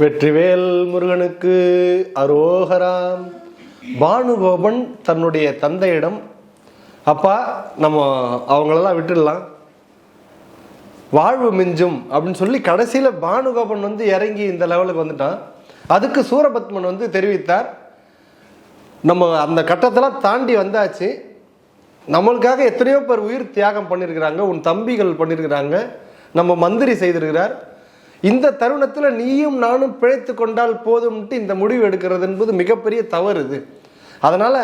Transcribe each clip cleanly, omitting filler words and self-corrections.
வெற்றிவேல் முருகனுக்கு அரோகராம். பானுகோபன் தன்னுடைய தந்தையிடம், அப்பா நம்ம அவங்களெல்லாம் விட்டுடலாம், வாழ்வு மிஞ்சும் அப்படின்னு சொல்லி கடைசியில் பானுகோபன் இறங்கி இந்த லெவலுக்கு வந்துட்டான். அதுக்கு சூரபத்மன் தெரிவித்தார், நம்ம அந்த கட்டத்தெல்லாம் தாண்டி வந்தாச்சு, நம்மளுக்காக எத்தனையோ பேர் உயிர் தியாகம் பண்ணியிருக்கிறாங்க, உன் தம்பிகள் பண்ணியிருக்கிறாங்க, நம்ம மந்திரி செய்திருக்கிறார், இந்த தருணத்தில் நீயும் நானும் பிழைத்து கொண்டால் போதும்ட்டு இந்த முடிவு எடுக்கிறது என்பது மிகப்பெரிய தவறு. இது அதனால்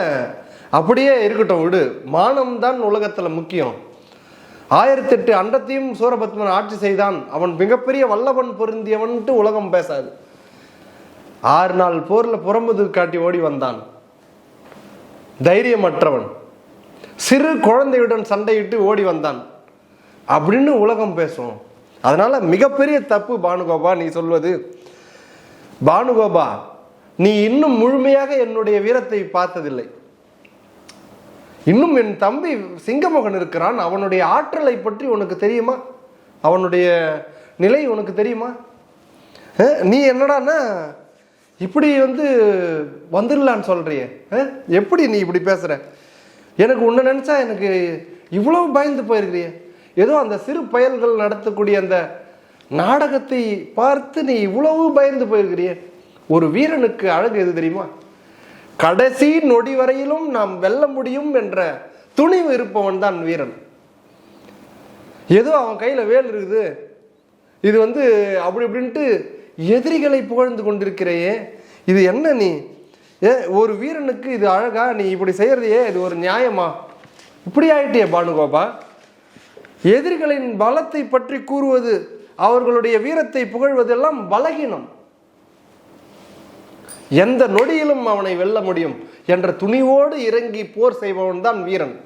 அப்படியே இருக்கட்டும், விடு, மானம்தான் உலகத்தில் முக்கியம். 1008 அண்டத்தையும் சூரபத்மன் ஆட்சி செய்தான், அவன் மிகப்பெரிய வல்லவன் பொருந்தியவன்ட்டு உலகம் பேசாது. 6 நாள் போரில் புறமுது காட்டி ஓடி வந்தான், தைரியமற்றவன், சிறு குழந்தையுடன் சண்டையிட்டு ஓடி வந்தான் அப்படின்னு உலகம் பேசும். அதனால மிகப்பெரிய தப்பு பானுகோபா நீ சொல்வது. பானுகோபா, நீ இன்னும் முழுமையாக என்னுடைய வீரத்தை பார்த்ததில்லை. இன்னும் என் தம்பி சிங்கமோகன் இருக்கிறான், அவனுடைய ஆற்றலை பற்றி உனக்கு தெரியுமா? அவனுடைய நிலை உனக்கு தெரியுமா? நீ என்னடான்னா இப்படி வந்துடலான்னு சொல்றிய, எப்படி நீ இப்படி பேசுற? எனக்கு உன்னை நினைச்சா எனக்கு இவ்வளவு பயந்து போயிருக்கிறிய. ஏதோ அந்த சிறு பயல்கள் நடத்தக்கூடிய அந்த நாடகத்தை பார்த்து நீ இவ்வளவு பயந்து போயிருக்கிறிய. ஒரு வீரனுக்கு அழகு எது தெரியுமா? கடைசி நொடி வரையிலும் நாம் வெல்ல முடியும் என்ற துணிவு இருப்பவன் தான் வீரன். ஏதோ அவன் கையில வேல் இருக்குது, இது அப்படி இப்படின்ட்டு எதிரிகளை புகழ்ந்து கொண்டிருக்கிறையே, இது என்ன நீ? ஒரு வீரனுக்கு இது அழகா? நீ இப்படி செய்யறதையே இது ஒரு நியாயமா? இப்படி ஆயிட்டியே பானுகோபா. எதிரிகளின் பலத்தை பற்றி கூறுவது, அவர்களுடைய வீரத்தை புகழ்வதெல்லாம் பலகீனம். எந்த நொடியிலும் அவனை வெல்ல முடியும் என்ற துணிவோடு இறங்கி போர் செய்பவன் தான் வீரன்.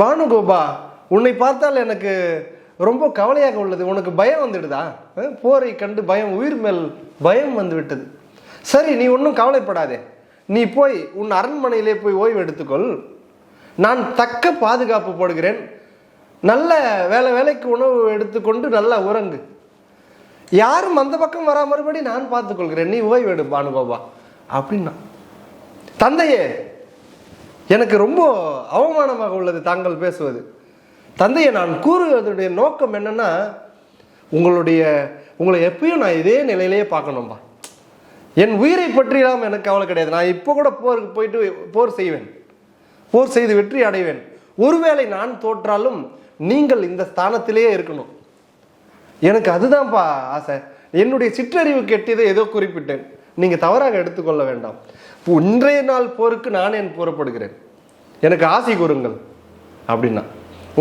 பானுகோபா, உன்னை பார்த்தால் எனக்கு ரொம்ப கவலையாக உள்ளது. உனக்கு பயம் வந்துடுதா? போரை கண்டு பயம், உயிர் மேல் பயம் வந்து விட்டது. சரி, நீ ஒன்றும் கவலைப்படாதே, நீ போய் உன் அரண்மனையிலே போய் ஓய்வு எடுத்துக்கொள், நான் தக்க பாதுகாப்பு போடுகிறேன், நல்ல வேலைக்கு உணவு எடுத்துக்கொண்டு நல்லா உறங்கு, யாரும் அந்த பக்கம் வரா மறுபடி நான் பார்த்துக்கொள்கிறேன், நீ ஓய்வு எடு பானுகோபா அப்படின்னா. தந்தையே, எனக்கு ரொம்ப அவமானமாக உள்ளது தாங்கள் பேசுவது. தந்தையை, நான் கூறுவதுடைய நோக்கம் என்னன்னா, உங்களை எப்பயும் நான் இதே நிலையிலேயே பார்க்கணும்பா. என் உயிரை பற்றியெல்லாம் எனக்கு கவலை கிடையாது. நான் இப்போ கூட போருக்கு போயிட்டு போர் செய்வேன், போர் செய்து வெற்றி அடைவேன். ஒருவேளை நான் தோற்றாலும் நீங்கள் இந்த ஸ்தானத்திலேயே இருக்கணும், எனக்கு அதுதான்ப்பா ஆசை. என்னுடைய சிற்றறிவு கெட்டியதை ஏதோ குறிப்பிட்டேன், நீங்க தவறாக எடுத்துக்கொள்ள வேண்டாம். இன்றைய நாள் போருக்கு நானே புறப்படுகிறேன், எனக்கு ஆசை கூறுங்கள் அப்படின்னா.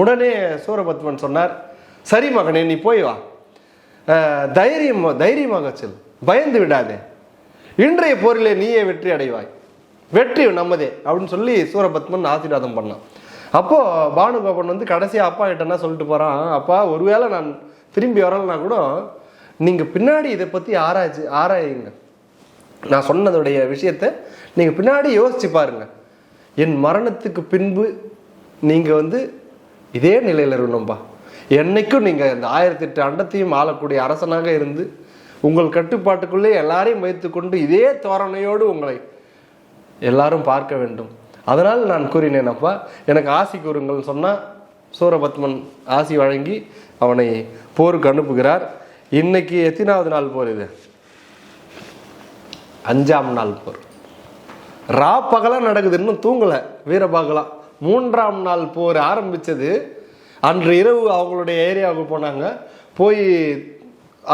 உடனே சூரபத்மன் சொன்னார், சரி மகனே, நீ போய் வா, தைரியமாக செல், பயந்து விடாதே, இன்றைய போரிலே நீயே வெற்றி அடைவாய், வெற்றி நம்மதே அப்படின்னு சொல்லி சூரபத்மன் ஆசீர்வாதம் பண்ணான். அப்போ பானுகோபன் கடைசியா அப்பா கிட்டனா சொல்லிட்டு போறான், அப்பா, ஒருவேளை நான் திரும்பி வரலனா கூட நீங்க பின்னாடி இதை பத்தி ஆராயுங்க, நான் சொன்னதுடைய விஷயத்தை நீங்க பின்னாடி யோசிச்சு பாருங்க, என் மரணத்துக்கு பின்பு நீங்க இதே நிலையில இருக்கணும்பா, என்னைக்கும் நீங்க இந்த 1008 அண்டத்தையும் ஆளக்கூடிய அரசனாக இருந்து உங்கள் கட்டுப்பாட்டுக்குள்ளே எல்லாரையும் வைத்துக்கொண்டு இதே தோரணையோடு உங்களை எல்லாரும் பார்க்க வேண்டும். அதனால் நான் கூறினேன், அப்பா எனக்கு ஆசி கூறுங்கள் சொன்னா சூரபத்மன் ஆசி வழங்கி அவனை போருக்கு அனுப்புகிறார். இன்னைக்கு எத்தனாவது நாள் போர்? இது 5ஆம் நாள் போர். ரா பகலா நடக்குது, இன்னும் தூங்கல வீரபாகலாம். 3ஆம் நாள் போர் ஆரம்பிச்சது. அன்று இரவு அவங்களுடைய ஏரியாவுக்கு போனாங்க, போய்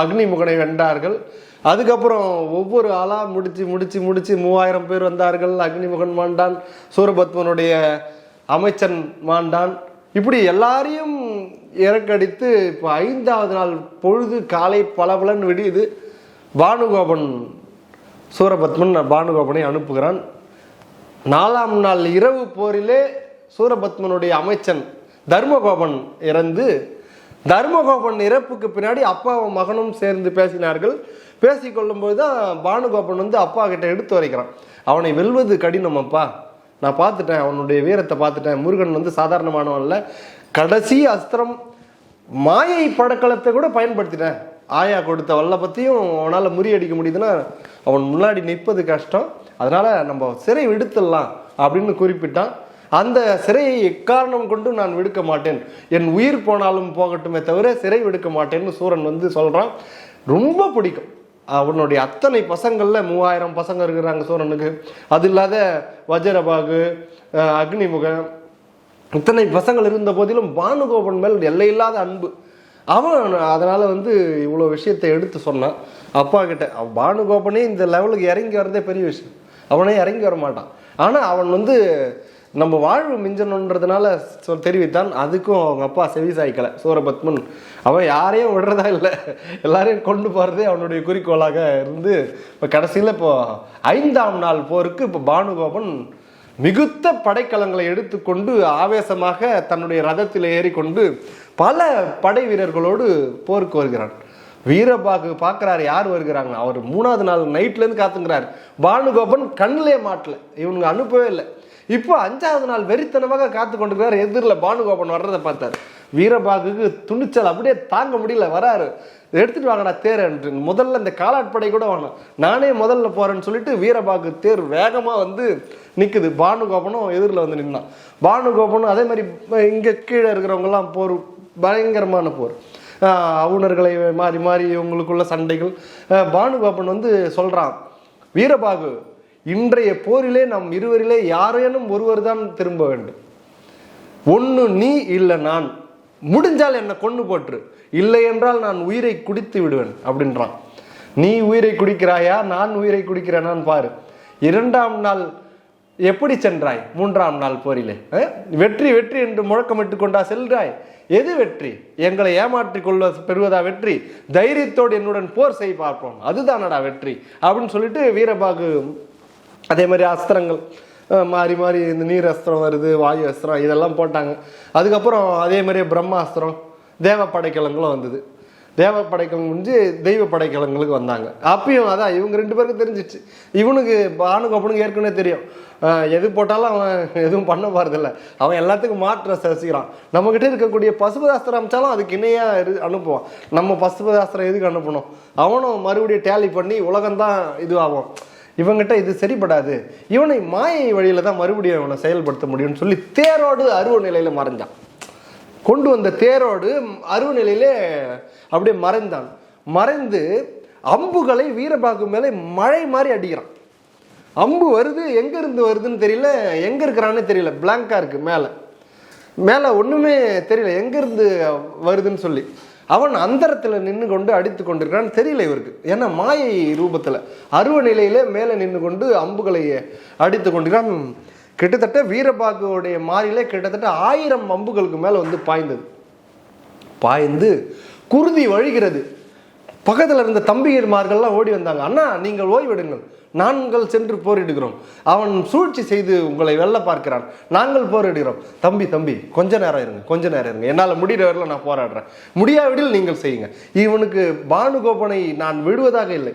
அக்னிமுகனை வென்றார்கள். அதுக்கப்புறம் ஒவ்வொரு ஆளா முடிச்சு 3000 பேர் வந்தார்கள். அக்னிமுகன் மாண்டான், சூரபத்மனுடைய அமைச்சன் மாண்டான், இப்படி எல்லாரையும் இறக்கடித்து இப்போ 5ஆவது நாள் பொழுது காலை பலபலன் விடியுது. பானுகோபன் சூரபத்மன் பானுகோபனை அனுப்புகிறான். 4ஆம் நாள் இரவு போரிலே சூரபத்மனுடைய அமைச்சன் தர்மகோபன் இறந்து, தர்மகோபன் இறப்புக்கு பின்னாடி அப்பாவும் மகனும் சேர்ந்து பேசினார்கள். பேசிக்கொள்ளும் போது தான் பானுகோபன் அப்பா கிட்ட எடுத்து வரைக்கிறான், அவனை வெல்வது கடினம் அப்பா, நான் பார்த்துட்டேன், அவனுடைய வீரத்தை பார்த்துட்டேன். முருகன் வந்து சாதாரணமானவன் இல்லை. கடைசி அஸ்திரம் மாயை படக்களத்தை கூட பயன்படுத்திட்டேன். ஆயா கொடுத்த வல்லபத்தையும் அவனால் முறியடிக்க முடியுதுன்னா அவன் முன்னாடி நிற்பது கஷ்டம். அதனால நம்ம சிறை விடுத்துடலாம் அப்படின்னு குறிப்பிட்டான். அந்த சிறையை எக்காரணம் கொண்டு நான் விடுக்க மாட்டேன், என் உயிர் போனாலும் போகட்டுமே தவிர சிறை விடுக்க மாட்டேன்னு சூரன் வந்து சொல்றான். ரொம்ப பிடிக்கும். அவனுடைய அத்தனை பசங்கள்ல 3000 பசங்க இருக்கிறாங்க சூரனுக்கு. அது இல்லாத வஜ்ரபாகு, அக்னிமுகன், இத்தனை பசங்கள் இருந்த போதிலும் பானுகோபன் மேல் எல்லையில்லாத அன்பு. அவன் அதனால வந்து இவ்வளோ விஷயத்தை எடுத்து சொன்னான் அப்பா கிட்ட. பானுகோபனே இந்த லெவலுக்கு இறங்கி வரதே பெரிய விஷயம். அவனே இறங்கி வர மாட்டான். ஆனால் அவன் வந்து நம்ம வாழ்வு மிஞ்சணுன்றதுனால தெரிவித்தான். அதுக்கும் அவங்க அப்பா செவி சாய்க்கலை சூரபத்மன். அவன் யாரையும் விடுறதா இல்லை, எல்லாரையும் கொண்டு போகிறதே அவனுடைய குறிக்கோளாக இருந்து இப்போ கடைசியில் இப்போ 5ஆம் நாள் போருக்கு இப்போ பானுகோபன் மிகுத்த படைக்கலங்களை எடுத்துக்கொண்டு ஆவேசமாக தன்னுடைய ரதத்தில் ஏறிக்கொண்டு பல படை வீரர்களோடு போருக்கு வருகிறான். வீரபாகு பார்க்குறாரு யார் வருகிறாங்க. அவர் 3ஆவது நாள் நைட்லேருந்து காத்துங்கிறார். பானுகோபன் கண்ணிலே மாட்டல, இவனுங்க அனுப்பவே இல்லை. இப்போ 5ஆவது நாள் வெறித்தனமாக காத்து கொண்டிருக்கிறார். எதிரில் பானுகோபன் வர்றதை பார்த்தார். வீரபாகுக்கு துணிச்சல் அப்படியே தாங்க முடியல. வராரு, எடுத்துட்டு வாங்கடா தேர் என்று. முதல்ல இந்த காலாட்படை கூட வேணும், நானே முதல்ல போறேன்னு சொல்லிட்டு வீரபாகு தேர் வேகமா வந்து நிக்குது. பானுகோபனும் எதிரில் வந்து நின்னான். பானுகோபனும் அதே மாதிரி இங்க கீழே இருக்கிறவங்க எல்லாம் போர், பயங்கரமான போர், அவுணர்களை மாறி மாறி இவங்களுக்குள்ள சண்டைகள். பானுகோபன் வந்து சொல்றான், வீரபாகு இன்றைய போரிலே நம் இருவரிலே யாரேனும் ஒருவர் தான் திரும்ப வேண்டும். ஒன்னு நீ இல்லை நான், முடிஞ்சால் என்னை கொண்டு போற்று, இல்லை என்றால் நான் உயிரை குடித்து விடுவேன் அப்படின்றான். நீ உயிரை குடிக்கிறாயா நான் உயிரை குடிக்கிறேனான்னு பாரு. 2ஆம் நாள் எப்படி சென்றாய்? 3ஆம் நாள் போரிலே வெற்றி வெற்றி என்று முழக்கமிட்டு கொண்டா செல்றாய்? எது வெற்றி? எங்களை ஏமாற்றிக் கொள்ள பெறுவதா வெற்றி? தைரியத்தோடு என்னுடன் போர் செய்ய பார்ப்போம், அதுதானடா வெற்றி அப்படின்னு சொல்லிட்டு வீரபாகு அதே மாதிரி அஸ்திரங்கள் மாறி மாறி இந்த நீர் அஸ்திரம் வருது, வாயு அஸ்திரம் இதெல்லாம் போட்டாங்க. அதுக்கப்புறம் அதே மாதிரியே பிரம்மாஸ்திரம், தேவ படைக்கலங்களும் வந்தது. தேவ படைக்கலம் முடிஞ்சு தெய்வ படைக்கலங்களுக்கு வந்தாங்க. அப்பயும் அதான் இவங்க 2 பேருக்கும் தெரிஞ்சிச்சு. இவனுக்கு பானுகோபனுக்கு ஏற்கனவே தெரியும், எது போட்டாலும் அவன் எதுவும் பண்ண போறதில்ல, அவன் எல்லாத்துக்கும் மாற்ற ரசிக்கிறான். நம்மகிட்ட இருக்கக்கூடிய பசுபதாஸ்திரம் அமிச்சாலும் அதுக்கு இணையா அனுப்புவான். நம்ம பசுபதாஸ்திரம் எதுக்கு அனுப்பணும்? அவனும் மறுபடியும் டேலி பண்ணி உலகம்தான் இதுவாகும், இவங்கிட்ட இது சரிப்படாது, இவனை மாயை வழியில தான் மறுபடியும் இவனை செயல்படுத்த முடியும்னு சொல்லி தேரோடு அருவ நிலையில மறைஞ்சான். கொண்டு வந்த தேரோடு அருவ நிலையிலே அப்படியே மறைந்தான். மறைந்து அம்புகளை வீரபாகு மேலே மழை மாதிரி அடிக்கிறான். அம்பு வருது, எங்க இருந்து வருதுன்னு தெரியல, எங்க இருக்கிறான்னு தெரியல, பிளாங்கா இருக்கு, மேல மேல ஒண்ணுமே தெரியல எங்க இருந்து வருதுன்னு சொல்லி. அவன் அந்தரத்தில் நின்று கொண்டு அடித்து கொண்டிருக்கிறான்னு தெரியல இவருக்கு. ஏன்னா மாயை ரூபத்தில் அருவ நிலையில மேலே நின்று கொண்டு அம்புகளை அடித்து கொண்டிருக்கிறான். கிட்டத்தட்ட வீரபாகுடைய மாறிலே கிட்டத்தட்ட 1000 அம்புகளுக்கு மேலே வந்து பாய்ந்தது. பாய்ந்து குருதி வழிகிறது. பக்கத்தில் இருந்த தம்பியர்மார்கள்லாம் ஓடி வந்தாங்க. அண்ணா நீங்கள் ஓய்விடுங்கள், நாங்கள் சென்று போரிடுகிறோம், அவன் சூழ்ச்சி செய்து உங்களை வெல்ல பார்க்கிறான், நாங்கள் போரிடுகிறோம். தம்பி தம்பி கொஞ்ச நேரம் இருங்க, கொஞ்ச நேரம் இருங்க, என்னால் முடிகிற வரையில் நான் போராடுறேன், முடியாவிடில் நீங்கள் செய்யுங்க. இவனுக்கு பானுகோபனை நான் விடுவதாக இல்லை,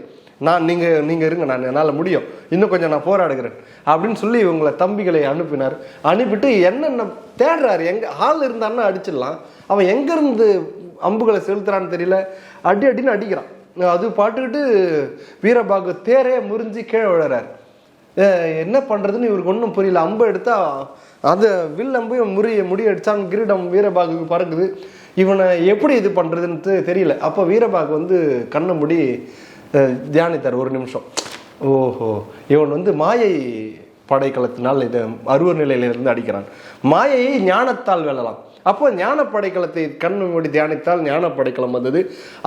நீங்கள் இருங்க, நான் என்னால் முடியும், இன்னும் கொஞ்சம் நான் போராடுகிறேன் அப்படின்னு சொல்லி இவங்களை தம்பிகளை அனுப்பினார். அனுப்பிட்டு என்னென்ன தேடுறாரு, எங்கே ஆள் இருந்தான்னா அடிச்சிடலாம், அவன் எங்கேருந்து அம்புகளை செலுத்துறான்னு தெரியல, அடின்னு அடிக்கிறான். அது பாட்டுக்கிட்டு வீரபாகு தேரே முறிஞ்சு கீழே விழுறாரு. என்ன பண்ணுறதுன்னு இவருக்கு ஒன்றும் புரியல. அம்பு எடுத்தா அது வில் அம்பையும் முடியடிச்சாங்க. கிரீடம் வீரபாகுக்கு பறக்குது. இவனை எப்படி இது பண்ணுறதுன்னு தெரியல. அப்போ வீரபாகு வந்து கண்ணை மூடி தியானித்தார் ஒரு நிமிஷம். ஓஹோ, இவன் வந்து மாயை படைக்கலத்தினால் இதை அருவ நிலையிலிருந்து அடிக்கிறான். மாயையை ஞானத்தால் வெல்லலாம். அப்போ ஞான படைக்கலத்தை கண்ணு மூடி தியானித்தால் ஞான படைக்கலம் வந்தது.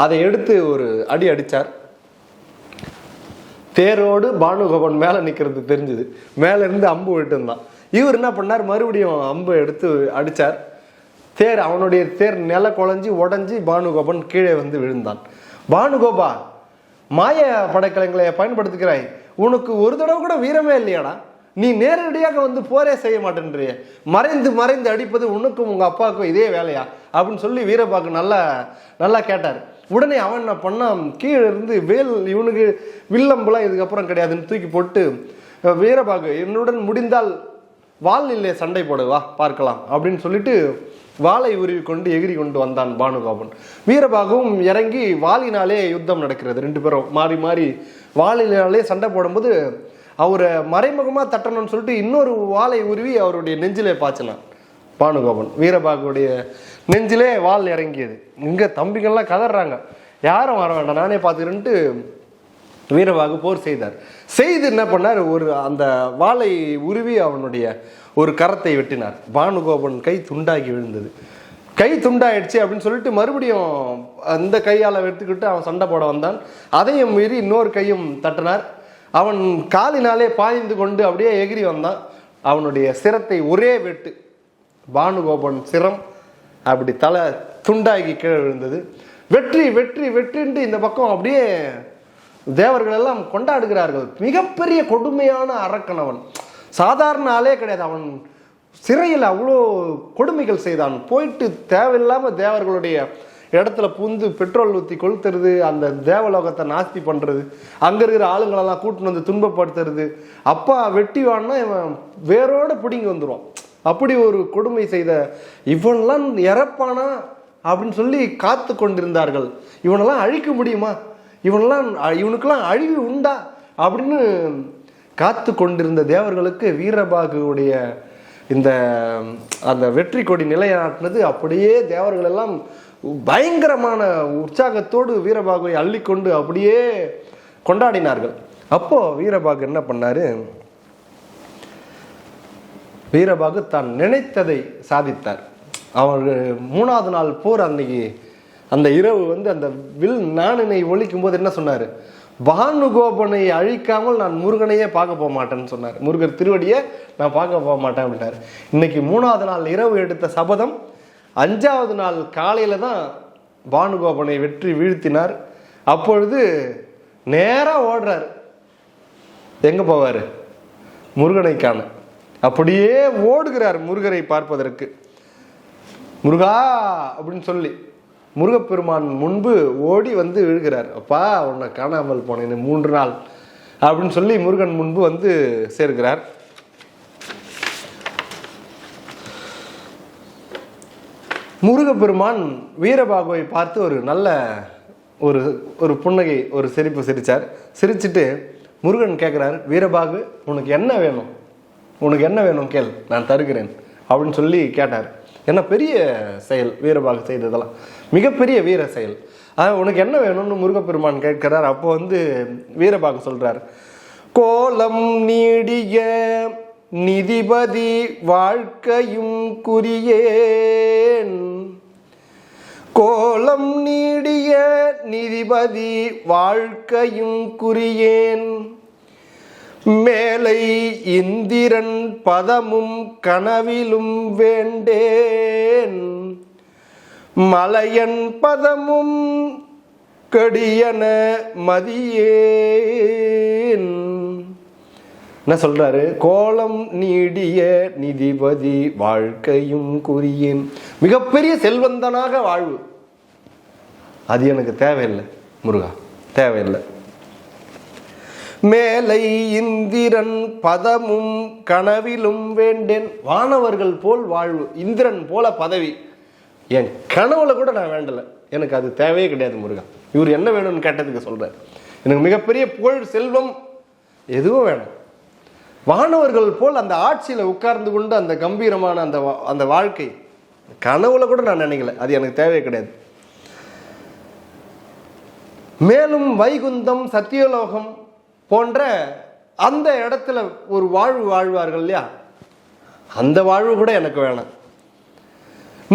அதை எடுத்து ஒரு அடி அடித்தார். தேரோடு பானுகோபன் மேலே நிற்கிறது தெரிஞ்சுது. மேலே இருந்து அம்பு விட்டு இருந்தான். இவர் என்ன பண்ணார், மறுபடியும் அம்பு எடுத்து அடித்தார். தேர், அவனுடைய தேர் நில குழஞ்சி உடஞ்சி பானுகோபன் கீழே வந்து விழுந்தான். பானுகோபா, மாய படைக்கலங்களை பயன்படுத்துகிறாய், உனக்கு ஒரு தடவை கூட வீரமே இல்லையாடா, நீ நேரடியாக வந்து போரே செய்ய மாட்டேன்றிய, மறைந்து மறைந்து அடிப்பது உனக்கும் உங்க அப்பாவுக்கும் இதே வேலையா அப்படின்னு சொல்லி வீரபாகு நல்லா கேட்டார். உடனே அவன் என்ன பண்ணான், கீழே இருந்து வேல், இவனுக்கு வில்லம்புலாம் இதுக்கப்புறம் கிடையாதுன்னு தூக்கி போட்டு, வீரபாகு என்னுடன் முடிந்தால் வாளிலே சண்டை போடுவா பார்க்கலாம் அப்படின்னு சொல்லிட்டு வாளை உருவி கொண்டு எகிரி கொண்டு வந்தான் பானுகோபன். வீரபாகுவும் இறங்கி வாளினாலே யுத்தம் நடக்கிறது. ரெண்டு பேரும் மாறி மாறி வாளினாலே சண்டை போடும்போது அவரை மறைமுகமாக தட்டணும்னு சொல்லிட்டு இன்னொரு வாளை உருவி அவருடைய நெஞ்சிலே பாய்ச்சினான் பானுகோபன். வீரபாகுடைய நெஞ்சிலே வாள் இறங்கியது. இங்கே தம்பிகள்லாம் கதறாங்க, யாரும் வர வேண்டாம் நானே பார்த்துக்கிறேன்ட்டு வீரபாகு போர் செய்தார். செய்து என்ன பண்ணார், ஒரு அந்த வாளை உருவி அவனுடைய ஒரு கரத்தை வெட்டினார். பானுகோபன் கை துண்டாகி விழுந்தது. கை துண்டாயிடுச்சு அப்படின்னு சொல்லிட்டு மறுபடியும் அந்த கையால் வெட்டுக்கிட்டு அவன் சண்டை போட வந்தான். அதையும் மீறி இன்னொரு கையும் தட்டினார். அவன் காலினாலே பாய்ந்து கொண்டு அப்படியே எகிரி வந்தான். அவனுடைய சிரத்தை ஒரே வெட்டு, பானுகோபன் சிரம் அப்படி தலை துண்டாகி கீழே விழுந்தது. வெற்றி வெற்றி வெற்றின்ட்டு இந்த பக்கம் அப்படியே தேவர்கள் எல்லாம் கொண்டாடுகிறார்கள். மிகப்பெரிய கொடுமையான அரக்கன் அவன், சாதாரண ஆளே கிடையாது. அவன் சிறையில் அவ்வளோ கொடுமைகள் செய்தான். போயிட்டு தேவையில்லாமல் தேவர்களுடைய இடத்துல புந்து பெட்ரோல் ஊற்றி கொளுத்துறது, அந்த தேவலோகத்தை நாஸ்தி பண்ணுறது, அங்கே இருக்கிற ஆளுங்களெல்லாம் கூட்டின்னு வந்து துன்பப்படுத்துறது. அப்பா வெட்டி வான்னா இவன் வேரோட பிடிங்கி வந்துடும். அப்படி ஒரு கொடுமை செய்த இவனெல்லாம் இறப்பானா அப்படின்னு சொல்லி காத்து கொண்டிருந்தார்கள். இவனெல்லாம் அழிக்க முடியுமா, இவனுக்கெல்லாம் அழிவு உண்டா அப்படின்னு காத்து கொண்டிருந்த தேவர்களுக்கு வீரபாகுடைய இந்த அந்த வெற்றி கொடி நிலையாட்டினது. அப்படியே தேவர்கள் எல்லாம் பயங்கரமான உற்சாகத்தோடு வீரபாகுவை அள்ளிக்கொண்டு அப்படியே கொண்டாடினார்கள். அப்போ வீரபாகு என்ன பண்ணாரு, வீரபாகு தான் நினைத்ததை சாதித்தார். அவர் 3வது நாள் போர் அன்னைக்கு அந்த இரவு அந்த வில் நாணினை ஒழிக்கும் போது என்ன சொன்னார், பானுகோபனை அழிக்காமல் நான் முருகனையே பார்க்க போக மாட்டேன்னு சொன்னார். முருகர் திருவடியை நான் பார்க்க போக மாட்டேன் அப்படின்னாரு. இன்னைக்கு 3வது நாள் இரவு எடுத்த சபதம் 5வது நாள் காலையில தான் பானுகோபனை வெற்றி வீழ்த்தினார். அப்பொழுது நேராக ஓடுறார். எங்க போவார், முருகனை காண. அப்படியே ஓடுகிறார் முருகரை பார்ப்பதற்கு. முருகா அப்படின்னு சொல்லி முருகப்பெருமான் முன்பு ஓடி விழுகிறார். அப்பா உன்னை காணாமல் போனேன் 3 நாள் அப்படின்னு சொல்லி முருகன் முன்பு சேர்கிறார். முருகப்பெருமான் வீரபாகுவை பார்த்து ஒரு நல்ல ஒரு புன்னகை, ஒரு சிரிப்பு சிரிச்சார். சிரிச்சுட்டு முருகன் கேட்குறாரு, வீரபாகு உனக்கு என்ன வேணும், உனக்கு என்ன வேணும் கேள், நான் தருகிறேன் அப்படின்னு சொல்லி கேட்டார். என்ன பெரிய செயல் வீரபாகு செய்ததெல்லாம், மிகப்பெரிய வீர செயல். உனக்கு என்ன வேணும்னு முருகப்பெருமான் கேட்கிறார். அப்போ வீரபாகு சொல்றார், கோலம் நீடிய நிதிபதி வாழ்க்கையும் குறியேன், கோலம் நீடிய நிதிபதி வாழ்க்கையும் குறியேன், மேலை இந்திரன் பதமும் கனவிலும் வேண்டேன், மலையன் பதமும் கடியன மதியேன். என்ன சொல்றாரு, கோலம் நீடிய நிதிபதி வாழ்க்கையும் குறியேன், மிகப்பெரிய செல்வந்தனாக வாழ்வு, அது எனக்கு தேவையில்லை முருகா, தேவையில்லை. மேலை இந்திரன் பதமும் கனவிலும் வேண்டேன், வானவர்கள் போல் வாழ்வு, இந்திரன் போல பதவி என் கனவுல கூட நான் வேண்டலை, எனக்கு அது தேவையே கிடையாது முருகா. இவர் என்ன வேணும்னு கேட்டதுக்கு சொல்றார், எனக்கு மிகப்பெரிய புகழ் செல்வம் எதுவும் வேணும், வானவர்கள் போல் அந்த ஆட்சியில உட்கார்ந்து கொண்டு அந்த கம்பீரமான அந்த வாழ்க்கை கனவுல கூட நான் நினைக்கல, அது எனக்கு தேவையே கிடையாது. மேலும் வைகுந்தம் சத்தியலோகம் போன்ற அந்த இடத்துல ஒரு வாழ்வு வாழ்வார்கள் இல்லையா, அந்த வாழ்வு கூட எனக்கு வேணாம்.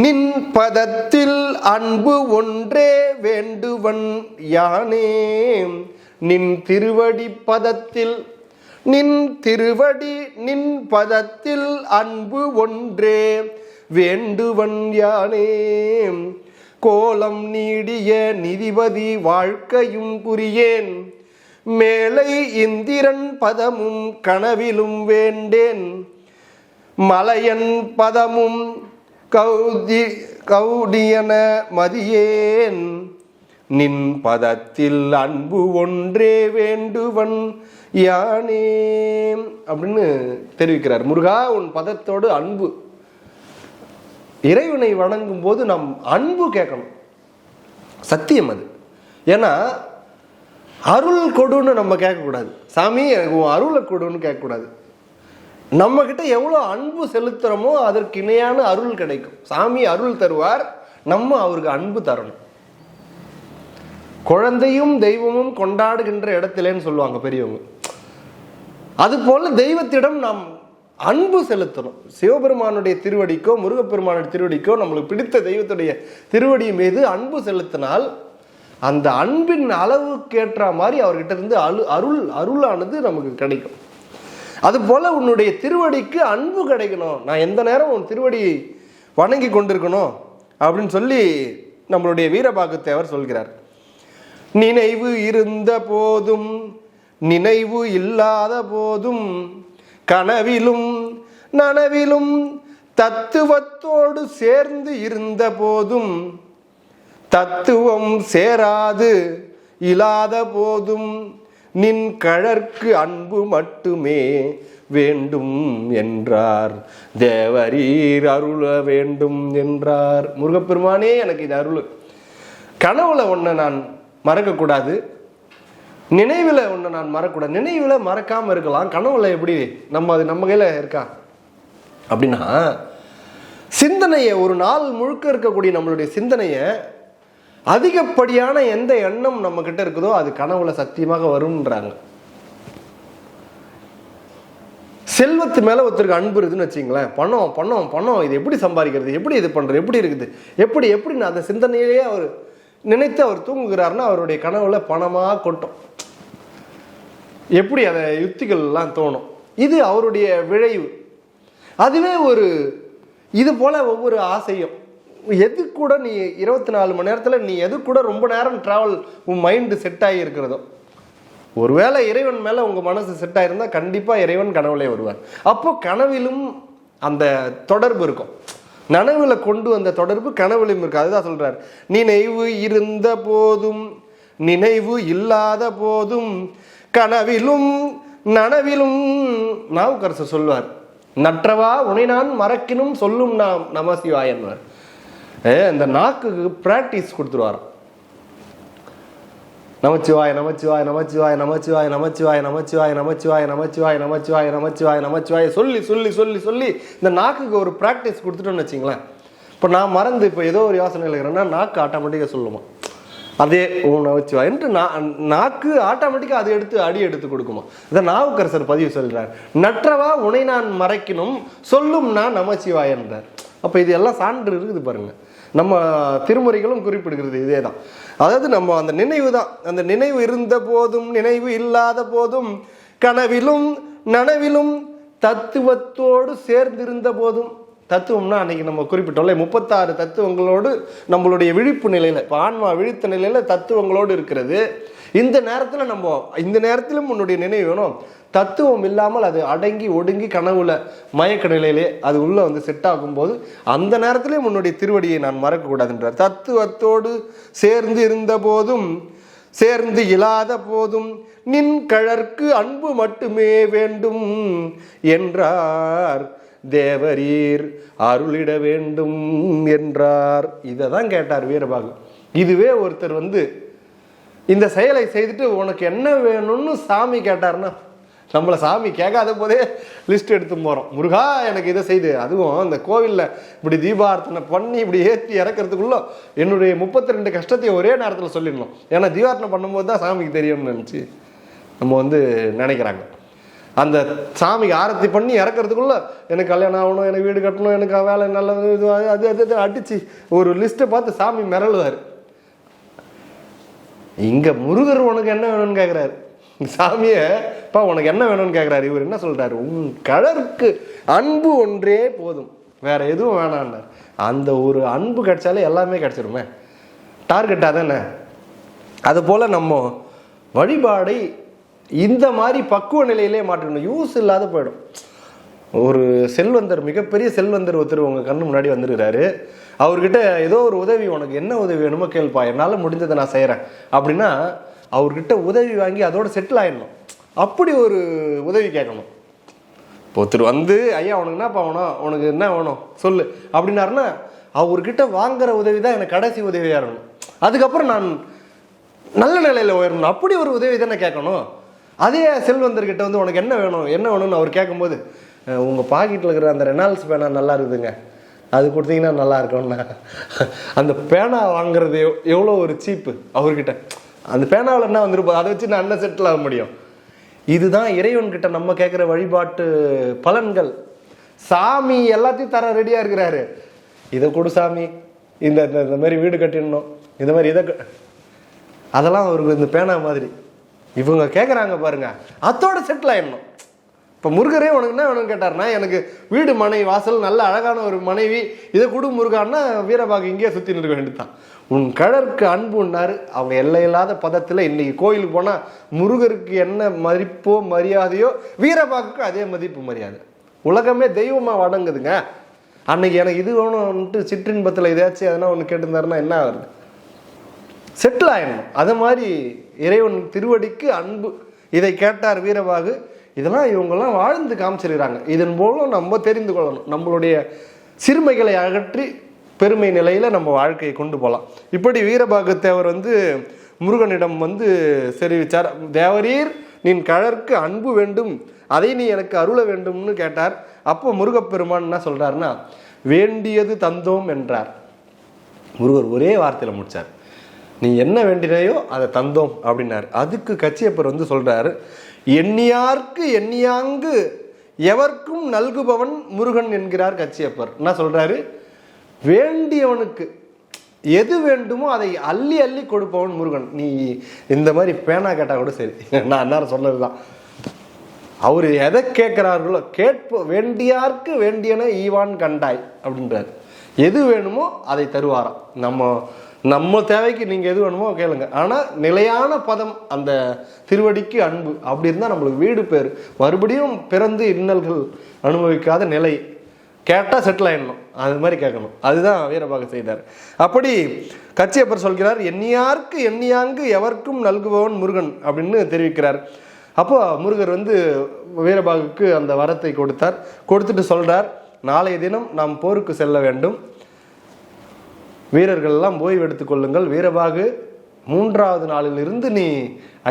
நின் பதத்தில் அன்பு ஒன்றே வேண்டுவன் யானே, நின் திருவடி பதத்தில், நின் திருவடி நின் பதத்தில் அன்பு ஒன்றே வேண்டுவன் யானே, கோலம் நீடிய நிதிபதி வாழ்க்கையும் குறியேன், மேலை இந்திரன் பதமும் கனவிலும் வேண்டேன், மலையன் பதமும் கௌடியன மதியேன், நின் பதத்தில் அன்பு ஒன்றே வேண்டுவன் யானே அப்படின்னு தெரிவிக்கிறார். முருகா உன் பதத்தோடு அன்பு. இறைவனை வணங்கும் போது நம் அன்பு கேட்கணும், சத்தியம் அது. ஏன்னா அருள் கொடுன்னு நம்ம கேட்கக்கூடாது. சாமி எனக்கு உன் அருளை கொடுன்னு கேட்கக்கூடாது. நம்ம கிட்ட எவ்வளோ அன்பு செலுத்துறோமோ அதற்கு இணையான அருள் கிடைக்கும். சாமி அருள் தருவார், நம்ம அவருக்கு அன்பு தரணும். குழந்தையும் தெய்வமும் கொண்டாடுகின்ற இடத்திலேன்னு சொல்லுவாங்க பெரியவங்க. அதுபோல தெய்வத்திடம் நாம் அன்பு செலுத்தணும். சிவபெருமானுடைய திருவடிக்கோ முருகப்பெருமானுடைய திருவடிக்கோ நம்மளுக்கு பிடித்த தெய்வத்துடைய திருவடி மீது அன்பு செலுத்தினால் அந்த அன்பின் அளவுக்கேற்ற மாதிரி அவர்கிட்ட இருந்து அருளானது நமக்கு கிடைக்கும். அதுபோல உன்னுடைய திருவடிக்கு அன்பு கிடைக்கணும். நான் எந்த நேரம் உன் திருவடியை வணங்கி கொண்டிருக்கணும் அப்படின்னு சொல்லி நம்மளுடைய வீரபாகுத்தேவர் சொல்கிறார். நினைவு இருந்த போதும் நினைவு இல்லாத போதும் கனவிலும் நனவிலும் தத்துவத்தோடு சேர்ந்து இருந்த போதும் தத்துவம் சேராது இல்லாத போதும் நின் கழற்கு அன்பு மட்டுமே வேண்டும் என்றார். தேவரீர் அருள வேண்டும் என்றார். முருகப்பெருமானே எனக்கு இது அருள். கனவுல ஒன்றை நான் மறக்கக்கூடாது, நினைவில் ஒன்று நான் மறக்கக்கூடாது. நினைவில் மறக்காமல் இருக்கலாம், கனவுல எப்படி அது நம்ம கையில் இருக்கா அப்படின்னா, சிந்தனையை ஒரு நாள் முழுக்க இருக்கக்கூடிய நம்மளுடைய சிந்தனையை அதிகப்படியான எந்த எண்ணம் நம்ம கிட்ட இருக்குதோ அது கனவுல சத்தியமாக வரும்ன்றாங்க. செல்வத்து மேல ஒருத்தருக்கு அன்பு இருக்குதுன்னு வச்சுங்களேன், பணம் பணம் பணம் இது எப்படி சம்பாதிக்கிறது, எப்படி இது பண்றது, எப்படி இருக்குது, எப்படி அந்த சிந்தனையிலேயே அவர் நினைத்து அவர் தூங்குகிறாருன்னா அவருடைய கனவுல பணமா கொட்டும். எப்படி அதை யுக்திகள்லாம் தோணும். இது அவருடைய விளைவு. அதுவே ஒரு இது போல ஒவ்வொரு ஆசையும் எது கூட நீ 24 மணி நேரத்தில் நீ எது கூட ரொம்ப நேரம் டிராவல் உன் மைண்டு செட் ஆகி இருக்கிறதோ, ஒருவேளை இறைவன் மேலே உங்கள் மனசு செட் ஆகிருந்தால் கண்டிப்பாக இறைவன் கனவுலே வருவார். அப்போ கனவிலும் அந்த தொடர்பு இருக்கும். நனவுல கொண்டு வந்த தொடர்பு கனவிலும் இருக்கு. அதுதான் சொல்றார். நினைவு இருந்த போதும் நினைவு இல்லாத போதும் கனவிலும் நனவிலும். நாவுக்கரசர் சொல்வார், நற்றவா உனை நான் மறக்கினும் சொல்லும் நாம் நமசிவாயன்வார். இந்த நாக்குக்கு பிராக்டிஸ் கொடுத்துருவார். நமச்சிவாய நமச்சிவாய நமச்சிவாய நமச்சிவாய நமச்சிவாய நமச்சிவாய நமச்சிவாய நமச்சிவாய நமச்சிவாய நமச்சிவாய நமச்சிவாய சொல்லி சொல்லி சொல்லி சொல்லி இந்த நாக்குக்கு ஒரு பிராக்டிஸ் கொடுத்துட்டோன்னு வச்சிங்களேன். இப்போ நான் மறந்து இப்போ ஏதோ ஒரு யோசனை இருக்கிறேன்னா நாக்கு ஆட்டோமேட்டிக்காக சொல்லுமா அதே நமச்சிவாயன்ட்டு நாக்கு ஆட்டோமேட்டிக்காக அதை அடி எடுத்து கொடுக்குமா. இதை நாவுக்கரசர் பதிவு சொல்கிறார். நற்றவா உனை நான் மறைக்கணும் சொல்லும் நான் நமச்சிவாயன்றார். அப்போ இது எல்லாம் சான்று இருக்குது பாருங்க. நம்ம திருமுறைகளும் குறிப்பிடுகிறது இதே தான். அதாவது நம்ம அந்த நினைவு தான். அந்த நினைவு இருந்த போதும் நினைவு இல்லாத போதும் கனவிலும் நனவிலும் தத்துவத்தோடு சேர்ந்திருந்த போதும். தத்துவம்னா அன்னைக்கு நம்ம குறிப்பிட்டோம்ல 36 தத்துவங்களோடு நம்மளுடைய விழிப்பு நிலையில, இப்போ ஆன்மா விழித்த நிலையில தத்துவங்களோடு இருக்கிறது. இந்த நேரத்திலும் உன்னுடைய நினைவு வேணும். தத்துவம் இல்லாமல் அது அடங்கி ஒடுங்கி கனவுல மயக்க நிலையிலே அது உள்ள வந்து செட் ஆகும் போது அந்த நேரத்திலேயும் உன்னுடைய திருவடியை நான் மறக்கக்கூடாதுன்றார். தத்துவத்தோடு சேர்ந்து இருந்த போதும் சேர்ந்து இல்லாத போதும் நின் கழற்கு அன்பு மட்டுமே வேண்டும் என்றார். தேவரீர் அருளிட வேண்டும் என்றார். இதை தான் கேட்டார் வீரபாகு. இதுவே ஒருத்தர் வந்து இந்த செயலை செய்துட்டு உனக்கு என்ன வேணும்னு சாமி கேட்டார்னா, நம்மளை சாமி கேட்காத போதே லிஸ்ட் எடுத்து போகிறோம். முருகா எனக்கு இதை செய்து, அதுவும் அந்த கோவிலில் இப்படி தீபார்த்தனை பண்ணி இப்படி ஏற்றி இறக்கிறதுக்குள்ள என்னுடைய 32 கஷ்டத்தையும் ஒரே நேரத்தில் சொல்லிடணும். ஏன்னா தீபார்த்தனை பண்ணும்போது தான் சாமிக்கு தெரியும்னு நினச்சி நம்ம வந்து நினைக்கிறாங்க. அந்த சாமிக்கு ஆரத்தி பண்ணி இறக்கிறதுக்குள்ள எனக்கு கல்யாணம் ஆகணும், எனக்கு வீடு கட்டணும், எனக்கு வேலை நல்லது, இது அது அது அடிச்சு ஒரு லிஸ்ட்டை பார்த்து சாமி மிரளுவார். இங்க முருகர் உனக்கு என்ன வேணும்னு கேட்கிறாரு. சாமிய பா உனக்கு என்ன வேணும்னு கேட்கிறாரு. இவர் என்ன சொல்றாரு, உன் கழற்கு அன்பு ஒன்றே போதும், வேற எதுவும் வேணான்னார். அந்த ஒரு அன்பு கிடைச்சாலே எல்லாமே கிடைச்சிருமே. டார்கெட்டா தானே. அது போல நம்ம வழிபாடை இந்த மாதிரி பக்குவ நிலையிலே மாற்றணும். யூஸ் இல்லாத போயிடும். ஒரு செல்வந்தர், மிகப்பெரிய செல்வந்தர் ஒருத்தர் உங்க கண்ணு முன்னாடி வந்துருக்கிறாரு. அவர்கிட்ட ஏதோ ஒரு உதவி, உனக்கு என்ன உதவி வேணுமோ கேள்ப்பா, என்னால் முடிஞ்சதை நான் செய்கிறேன் அப்படின்னா அவர்கிட்ட உதவி வாங்கி அதோட செட்டில் ஆயிடணும். அப்படி ஒரு உதவி கேட்கணும். இப்போ ஒருத்தர் வந்து ஐயா உனக்கு என்னப்பா வேணும், உனக்கு என்ன வேணும் சொல்லு அப்படின்னாருன்னா அவர்கிட்ட வாங்குற உதவி தான் எனக்கு கடைசி உதவியாக இருக்கணும். அதுக்கப்புறம் நான் நல்ல நிலையில் உயரணும். அப்படி ஒரு உதவி தானே கேட்கணும். அதே செல்வந்தர்கிட்ட வந்து உனக்கு என்ன வேணும் என்ன வேணும்னு அவர் கேட்கும்போது உங்கள் பாக்கெட்டில் இருக்கிற அந்த ரெனால்ட்ஸ் பேனா நல்லா இருக்குதுங்க, அது கொடுத்தீங்கன்னா நல்லா இருக்கும்னா அந்த பேனா வாங்குறது எவ்வளோ ஒரு சீப்பு அவர்கிட்ட. அந்த பேனாவில் என்ன வந்துருப்போம், அதை வச்சு நான் என்ன செட்டில் ஆக முடியும். இதுதான் இறைவன்கிட்ட நம்ம கேட்குற வழிபாட்டு பலன்கள். சாமி எல்லாத்தையும் தர ரெடியாக இருக்கிறாரு. இதை கொடு சாமி, இந்த இந்த மாதிரி வீடு கட்டிடணும், இந்த மாதிரி இதை, அதெல்லாம் அவருக்கு இந்த பேனா மாதிரி. இவங்க கேட்குறாங்க பாருங்க, அதோட செட்டில் ஆயிடணும். இப்போ முருகரே உனக்கு என்ன வேணும்னு கேட்டார்னா எனக்கு வீடு மனை வாசல் நல்ல அழகான ஒரு மனைவி, இதை கொடு முருகான்னா வீரபாகு இங்கேயே சுற்றி நிற்க வேண்டியதுதான். உன் கழற்கு அன்புன்னாரு. அவங்க எல்லையில்லாத பதத்தில் இன்னைக்கு கோயிலுக்கு போனால் முருகருக்கு என்ன மதிப்போ மரியாதையோ வீரபாகுக்கு அதே மதிப்பு மரியாதை. உலகமே தெய்வமாக வணங்குதுங்க. அன்னைக்கு எனக்கு இது வேணும்ன்ட்டு சிற்றின்பத்தில் எதாச்சும் எதனா ஒன்று கேட்டிருந்தாருன்னா என்ன ஆகுது, செட்டில் ஆயிடணும். அது மாதிரி இறைவன் திருவடிக்கு அன்பு, இதை கேட்டார் வீரபாகு. இதெல்லாம் இவங்கெல்லாம் வாழ்ந்து காமிச்சிருக்கிறாங்க. இதன் மூலம் நம்ம தெரிந்து கொள்ளணும். நம்மளுடைய சிறுமைகளை அகற்றி பெருமை நிலையில நம்ம வாழ்க்கையை கொண்டு போகலாம். இப்படி வீரபாகு தேவர் வந்து முருகனிடம் வந்து தெரிவித்தார். தேவரீர் நின் கழற்கு அன்பு வேண்டும், அதை நீ எனக்கு அருள வேண்டும்னு கேட்டார். அப்போ முருகப்பெருமான் என்ன சொல்றாருன்னா வேண்டியது தந்தோம் என்றார். முருகர் ஒரே வார்த்தையில முடிச்சார், நீ என்ன வேண்டினையோ அதை தந்தோம் அப்படின்னாரு. அதுக்கு கச்சியப்பர் வந்து சொல்றாரு, எண்ணியார்க்கு எண்ணியாங்கு எவர்க்கும் நல்குபவன் முருகன் என்கிறார் கச்சியப்பர். என்ன சொல்றாரு, வேண்டியவனுக்கு எது வேண்டுமோ அதை அள்ளி அள்ளி கொடுப்பவன் முருகன். நீ இந்த மாதிரி பேனா கேட்டா கூட சரி, நான் என்ன சொன்னதுதான். அவரு எதை கேட்கிறார்களோ வேண்டியார்க்கு வேண்டியன ஈவான் கண்டாய் அப்படின்றாரு. எது வேணுமோ அதை தருவாராம். நம்ம தேவைக்கு நீங்கள் எது வேணுமோ கேளுங்க, ஆனால் நிலையான பதம் அந்த திருவடிக்கு அன்பு. அப்படி இருந்தால் நம்மளுக்கு வீடு பேர் மறுபடியும் பிறந்து இன்னல்கள் அனுபவிக்காத நிலை. கேட்டால் செட்டில் ஆயிடணும், அது மாதிரி கேட்கணும். அதுதான் வீரபாகு செய்தார். அப்படி கச்சியப்பர் சொல்கிறார், எண்ணியார்க்கு எண்ணியாங்கு எவர்க்கும் நல்குபவன் முருகன் அப்படின்னு தெரிவிக்கிறார். அப்போ முருகர் வந்து வீரபாகுக்கு அந்த வரத்தை கொடுத்தார். கொடுத்துட்டு சொல்றார், நாளைய தினம் நாம் போருக்கு செல்ல வேண்டும், வீரர்கள் எல்லாம் ஓய்வு எடுத்துக் கொள்ளுங்கள். வீரபாகு 3வது நாளிலிருந்து நீ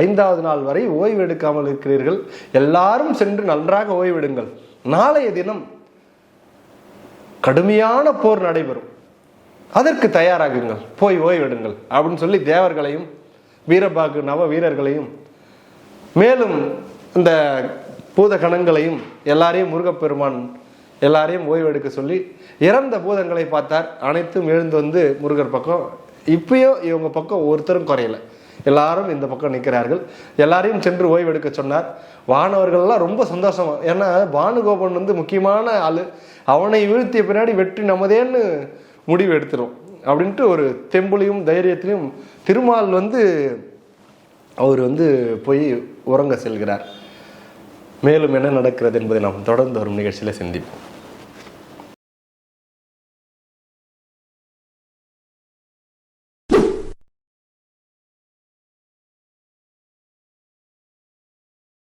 5வது நாள் வரை ஓய்வு எடுக்காமல் இருக்கிறீர்கள், எல்லாரும் சென்று நன்றாக ஓய்வெடுங்கள். நாளைய தினம் கடுமையான போர் நடைபெறும், அதற்கு தயாராகுங்கள், போய் ஓய்வெடுங்கள் அப்படின்னு சொல்லி தேவர்களையும் வீரபாகு நவ வீரர்களையும் மேலும் இந்த பூத கணங்களையும் எல்லாரையும் முருகப்பெருமான் எல்லாரையும் ஓய்வெடுக்க சொல்லி இறந்த பூதங்களை பார்த்தார். அனைத்தும் எழுந்து வந்து முருகர் பக்கம். இப்பயும் இவங்க பக்கம் ஒருத்தரும் குறையல, எல்லாரும் இந்த பக்கம் நிற்கிறார்கள். எல்லாரையும் சென்று ஓய்வெடுக்க சொன்னார். வானவர்கள்லாம் ரொம்ப சந்தோஷமா, ஏன்னா பானுகோபன் வந்து முக்கியமான ஆளு, அவனை வீழ்த்திய பின்னாடி வெற்றி நமதேன்னு முடிவு எடுத்துரும் அப்படின்ட்டு ஒரு தெம்புலையும் தைரியத்திலையும் திருமால் வந்து அவர் வந்து போய் உறங்க செல்கிறார். மேலும் என்ன நடக்கிறது என்பதை நாம் தொடர்ந்து வரும் நிகழ்ச்சியில் சிந்திப்போம்.